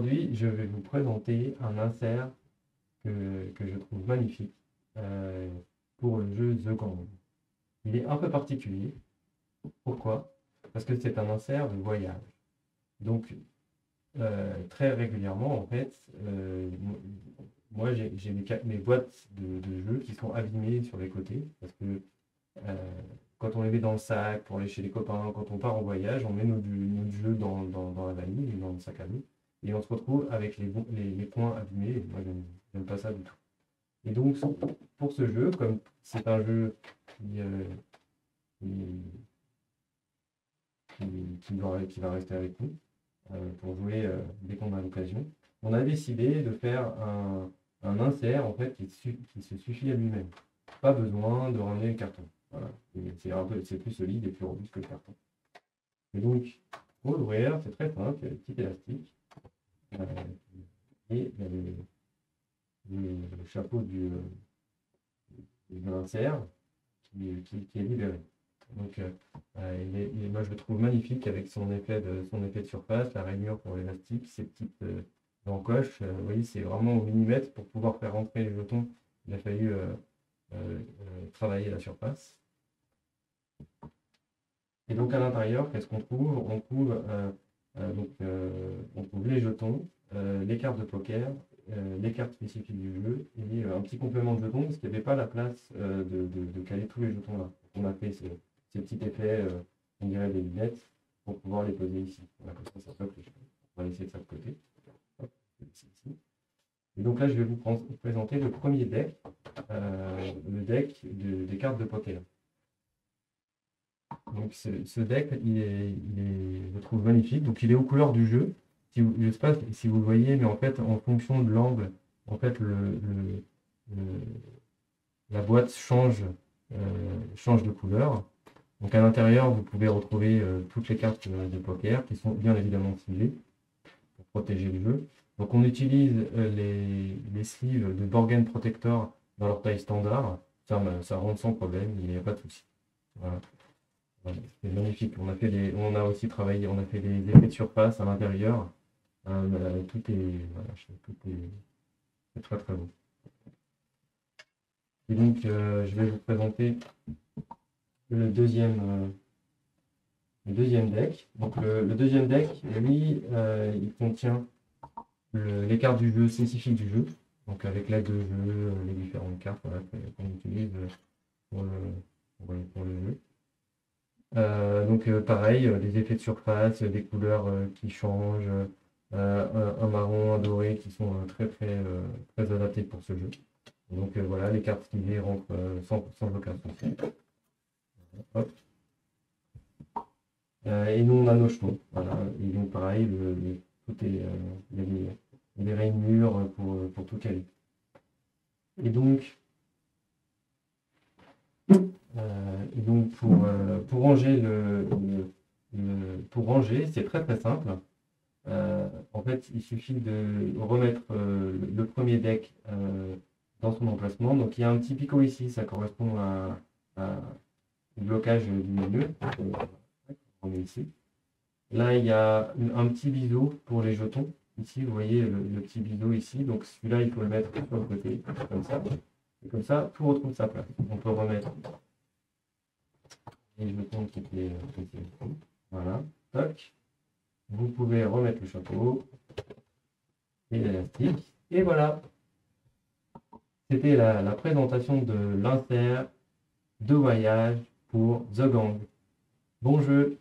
aujourd'hui, je vais vous présenter un insert que je trouve magnifique pour le jeu The Gang. Il est un peu particulier. Pourquoi? Parce que c'est un insert de voyage. Donc, très régulièrement, en fait, moi, j'ai mes boîtes de jeux qui sont abîmées sur les côtés. Parce que quand on les met dans le sac pour aller chez les copains, quand on part en voyage, on met notre jeu dans la valise, dans le sac à dos. Et on se retrouve avec les coins abîmés. Et moi, j'aime pas ça du tout. Et donc, pour ce jeu, comme c'est un jeu qui va rester avec nous pour jouer dès qu'on a l'occasion, on a décidé de faire un insert en fait qui se suffit à lui-même. Pas besoin de ramener le carton. Voilà. C'est plus solide et plus robuste que le carton. Et donc, pour l'ouvrir, c'est très simple, il y a le petit élastique et le chapeau de l'insert qui est libéré. Donc, moi je le trouve magnifique avec son effet de surface, la rainure pour l'élastique, ces petites encoches. Vous voyez, c'est vraiment au millimètre pour pouvoir faire rentrer les jetons. Il a fallu travailler la surface. Et donc à l'intérieur, qu'est-ce qu'on trouve? On trouve les jetons, les cartes de poker, les cartes spécifiques du jeu et un petit complément de jetons parce qu'il n'y avait pas la place de caler tous les jetons là. On a fait ces petits effets, on dirait des lunettes, pour pouvoir les poser ici. Voilà, comme ça bloque les jetons. On va laisser ça de côté. Hop, ici. Et donc là, je vais vous présenter le premier deck, le deck des cartes de poker. Donc ce deck, je le trouve magnifique. Donc il est aux couleurs du jeu. Je ne sais pas si vous le voyez, mais en fait, en fonction de l'angle, en fait, la boîte change de couleur. Donc à l'intérieur, vous pouvez retrouver toutes les cartes de poker qui sont bien évidemment siglées pour protéger le jeu. Donc on utilise les sleeves de Borgen Protector dans leur taille standard. Ça rentre sans problème, il n'y a pas de souci. Voilà. C'est magnifique. On a aussi travaillé, on a fait des effets de surface à l'intérieur. Tout est très très beau. Et donc, je vais vous présenter le deuxième deck. Donc, le deuxième deck, lui, il contient les cartes du jeu spécifiques du jeu. Donc, avec l'aide de jeu, les différentes cartes qu'on utilise pour le jeu. Donc pareil, des effets de surface, des couleurs qui changent, un marron, un doré qui sont très adaptés pour ce jeu. Donc voilà, les cartes qui rentrent sans aucun souci. Hop. Et nous on a nos jetons. Voilà. Et donc pareil, il y a des rainures pour tout caler. Et donc pour ranger, c'est très simple. En fait, il suffit de remettre le premier deck dans son emplacement. Donc il y a un petit picot ici, ça correspond au blocage du milieu. On met ici. Là, il y a un petit biseau pour les jetons. Ici, vous voyez le petit biseau ici. Donc celui-là, il faut le mettre sur le côté, comme ça. Et comme ça, tout retrouve sa place. On peut remettre les jetons qui étaient voilà, toc. Vous pouvez remettre le chapeau et l'élastique. Et voilà. C'était la présentation de l'insert de voyage pour The Gang. Bon jeu!